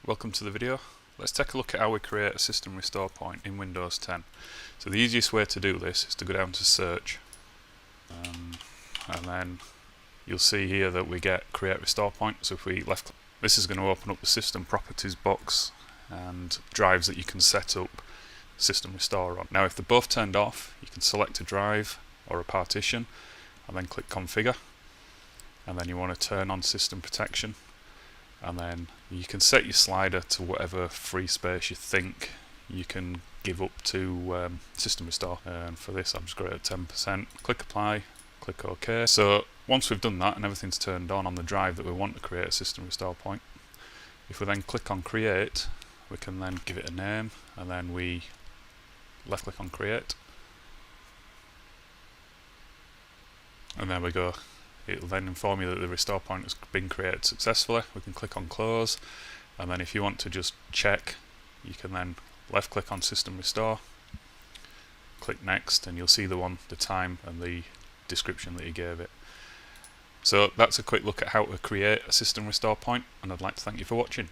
welcome to the video. Let's take a look at how we create a system restore point in Windows 10. So the easiest way to do this is to go down to search and then you'll see here that we get create restore point. So if we left, this is going to open up the system properties box and drives that you can set up system restore on. Now if they're both turned off, you can select a drive or a partition and then click configure, and then you want to turn on system protection, and then you can set your slider to whatever free space you think you can give up to system restore, and for this I'm just going to 10%. Click apply, click OK. So once we've done that and everything's turned on the drive that we want to create a system restore point, if we then click on create, we can then give it a name, and then we left click on create, and there we go. It will then inform you that the restore point has been created successfully. We can click on close, and then if you want to just check, you can then left click on system restore, click next, and you'll see the time and the description that you gave it. So that's a quick look at how to create a system restore point, and I'd like to thank you for watching.